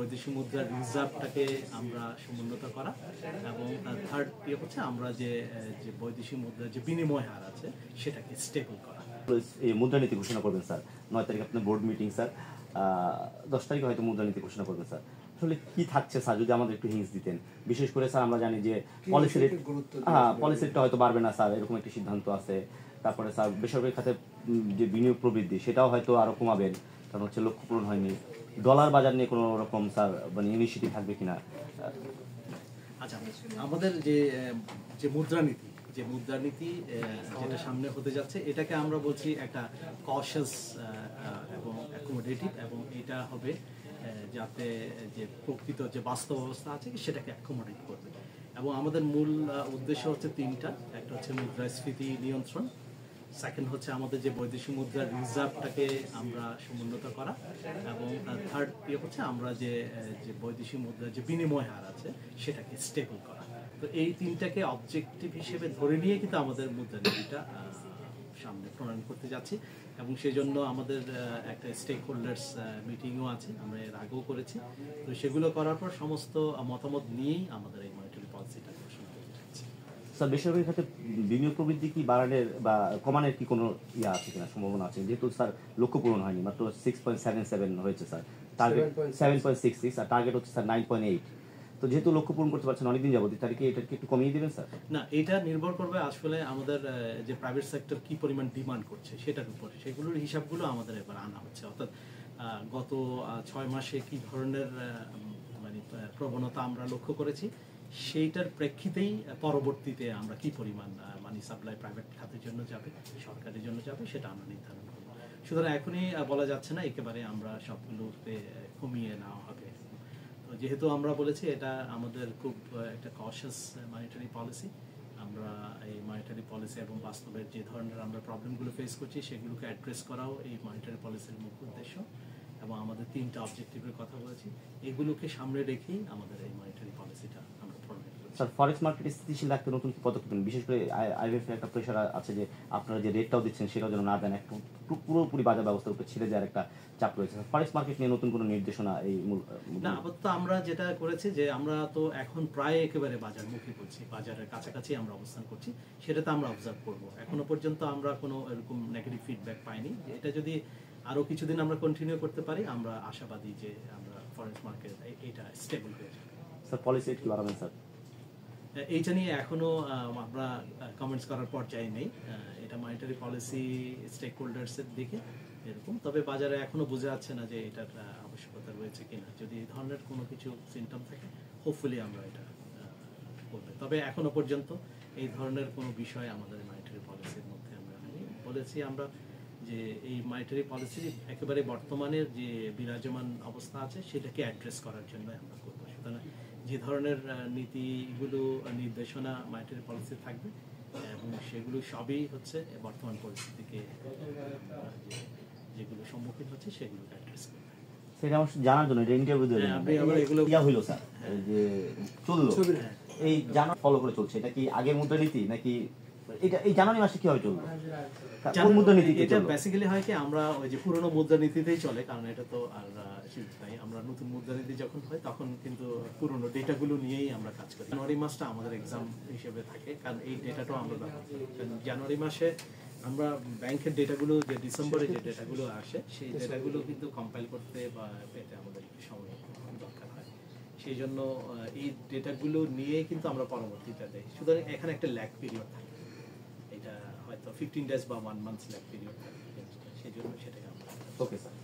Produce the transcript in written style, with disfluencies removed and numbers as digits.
বৈদেশিক মুদ্রার রিজার্ভটাকে আমরা সমুন্নত করা, এবং থার্ড হচ্ছে আমরা যে বৈদেশিক মুদ্রার যে বিনিময় হার আছে সেটাকে স্টেবল করা। এই মুদ্রানীতি ঘোষণা করবেন স্যার, 9 তারিখ আপনার বোর্ড মিটিং স্যার, 10 তারিখে হয়তো মুদ্রানীতি ঘোষণা করবেন স্যার। আসলে কি থাকছে স্যার, যদি আমাদের একটু হিন্টস দিতেন। বিশেষ করে স্যার আমরা জানি যে পলিসি রেটটা হয়তো বাড়বে না স্যার, এরকম একটি সিদ্ধান্ত আছে। তারপরে স্যার বেসরকারি খাতে যে বিনিয়োগ প্রবৃদ্ধি সেটাও হয়তো আরো কমাবেন, কারণ হচ্ছে লক্ষ্য পূরণ হয়নি। ডলার বাজার নিয়ে কোনো রকম স্যার মানে ইনিশিয়েটিভ থাকবে কিনা? আচ্ছা, আমাদের যে মুদ্রানীতি যেটা সামনে হতে যাচ্ছে, এটাকে আমরা বলছি একটা কশাস এবং অ্যাকোমোডেটিভ, এবং এটা হবে যাতে যে প্রকৃত যে বাস্তব অবস্থা আছে সেটাকে অ্যাকোমোডেট করবে। এবং আমাদের মূল উদ্দেশ্য হচ্ছে তিনটা। একটা হচ্ছে মুদ্রাস্ফীতি নিয়ন্ত্রণ, সেকেন্ড হচ্ছে আমাদের যে বৈদেশিক মুদ্রার রিজার্ভটাকে আমরা সমুন্নত করা, এবং থার্ড হচ্ছে আমরা যে বৈদেশিক মুদ্রার যে বিনিময় হার আছে সেটাকে স্টেবল করা। তো এই তিনটাকে অবজেক্টিভ হিসেবে ধরে নিয়ে কিন্তু আমাদের মুদ্রানীতিটা সামনে প্রণয়ন করতে যাচ্ছি, এবং সেই জন্য আমাদের একটা স্টেক হোল্ডার্স মিটিংও আছে, আমরা এর আগেও করেছি। তো সেগুলো করার পর সমস্ত মতামত নিয়েই আমাদের এই মনিটারি পলিসিটা ঘোষণা করতে যাচ্ছি। স্যার বেসরকারি খাতে বিনিয়োগ প্রবৃদ্ধি কি বাড়ানোর বা কমানোর কি কোনো আছে কিনা, সম্ভাবনা আছে? যেহেতু স্যার লক্ষ্য পূরণ হয়নি, মাত্র 6.77 হয়েছে স্যার, টার্গেট 7.66, আর টার্গেট হচ্ছে স্যার 9.8। তো যেহেতু লক্ষ্য পূরণ করতে পারছেন অনেকদিন যাবত, তাহলে কি এটাকে একটু কমিয়ে দিবেন স্যার? না, এটা নির্ভর করবে আসলে আমাদের যে প্রাইভেট সেক্টর কি পরিমাণ ডিমান্ড করছে সেটার উপরে। সেগুলোর হিসাবগুলো আমাদের এবার আনা হচ্ছে, অর্থাৎ গত 6 মাসে কি ধরনের মানে প্রবণতা আমরা লক্ষ্য করেছি, সেইটার প্রেক্ষিতেই পরবর্তীতে আমরা কি পরিমাণ মানি সাপ্লাই প্রাইভেট খাতের জন্য যাবে, সরকারের জন্য যাবে, সেটা আমরা নির্ধারণ করব। সুতরাং এখনই বলা যাচ্ছে না একেবারে আমরা সবগুলোতে কমিয়ে নেওয়া হবে। যেহেতু আমরা বলেছি এটা আমাদের খুব একটা কশাস মনিটারি পলিসি, আমরা এই মনিটারি পলিসি এবং বাস্তবের যে ধরনের আমরা প্রবলেমগুলো ফেস করছি সেগুলোকে অ্যাড্রেস করাও এই মনিটারি পলিসির মুখ্য উদ্দেশ্য, এবং আমাদের 3টা অবজেক্টিভের কথা বলেছি, এগুলোকে সামনে রেখেই আমাদের এই মনিটারি পলিসিটা আমরা প্রণয়ন করছি। স্যার ফরেক্স মার্কেট স্থিতিশীল রাখতে নতুন কি পদক্ষেপ নেবেন? বিশেষ করে আইএমএফ এর একটা প্রেশার আছে যে আপনারা যে রেটটাও দিচ্ছেন সেটাও যেন না দেন, একটু পুরোপুরি বাজার ব্যবস্থার উপর ছেড়ে দেওয়ার একটা চাপ রয়েছে। ফরেক্স মার্কেট নিয়ে নতুন কোনো নির্দেশনা এই না, আপাতত আমরা যেটা করেছি যে আমরা তো এখন প্রায় একেবারে বাজারমুখী করছি, বাজারের কাছাকাছি আমরা অবস্থান করছি, সেটাতে আমরা অবজার্ভ করব। এখনো পর্যন্ত আমরা কোনো এরকম নেগেটিভ ফিডব্যাক পাইনি। এটা যদি আরো কিছুদিন আমরা কন্টিনিউ করতে পারি, আমরা আশাবাদী যে আমরা ফরেক্স মার্কেট এটা স্টেবল হয়ে যাবে। স্যার পলিসি রেট কি বাড়াবেন স্যার? এইটা নিয়ে এখনো আমরা কমেন্টস করার পর্যায়ে নেই। এটা মনিটারি পলিসি স্টেক হোল্ডার্সের দিকে এরকম, তবে বাজারে এখনো বোঝা যাচ্ছে না যে এটার আবশ্যকতা রয়েছে কিনা। যদি এই ধরনের কোনো কিছু সিমটম থাকে, হোপফুলি আমরা এটা করব। তবে এখনো পর্যন্ত এই ধরনের কোনো বিষয় আমাদের মনিটারি পলিসির মধ্যে আমরা বলেছি আমরা যে এই মনিটারি পলিসি একেবারে বর্তমানের যে বিরাজমান অবস্থা আছে সেটাকে অ্যাড্রেস করার জন্য আমরা করবো। সুতরাং যে ধরনের নীতিগুলো নির্দেশনা মনিটারি পলিসি থাকবে, এবং সেগুলো সবই হচ্ছে বর্তমান পরিস্থিতিকে যেগুলো সম্মুখীন হচ্ছে সেগুলোকে অ্যাড্রেস করবে। সেটা আমার জানার জন্য, এটা ইন্টারভিউ হইলো স্যার যে চললো এই জানুয়ারি ফলো করে চলছে, এটা কি আগের মুদ্রানীতি নাকি এটা এই জানুয়ারি মাসে কিভাবে চলবে? কোন মুদ্রানীতি? এটা বেসিক্যালি হয় কি, আমরা ওই যে পুরনো মুদ্রানীতিতেই চলে, কারণ এটা তো আর তাই আমরা নতুন মুদ্রানীতি যখন হয় তখন কিন্তু পুরনো ডেটাগুলো নিয়েই আমরা কাজ করি। জানুয়ারি মাসটা আমাদের এক্সাম হিসেবে থাকে, কারণ এই ডেটাটাও আমরা ব্যবহার করি। কারণ জানুয়ারি মাসে আমরা ব্যাংকের ডেটাগুলো যে ডিসেম্বরে যে ডেটাগুলো আসে সেই ডেটাগুলো কিন্তু কম্পাইল করতে বা পেতে আমাদের একটু সময় দরকার হয়। সেই জন্য এই ডেটাগুলো নিয়ে কিন্তু আমরা পরবর্তীটা দেই। সুতরাং এখানে একটা ল্যাগ পিরিয়ড থাকে, এটা হয়তো 15 days বা 1 month ল্যাগ পিরিয়ড থাকে, সেই জন্য সেটাকে আমরা। Okay sir.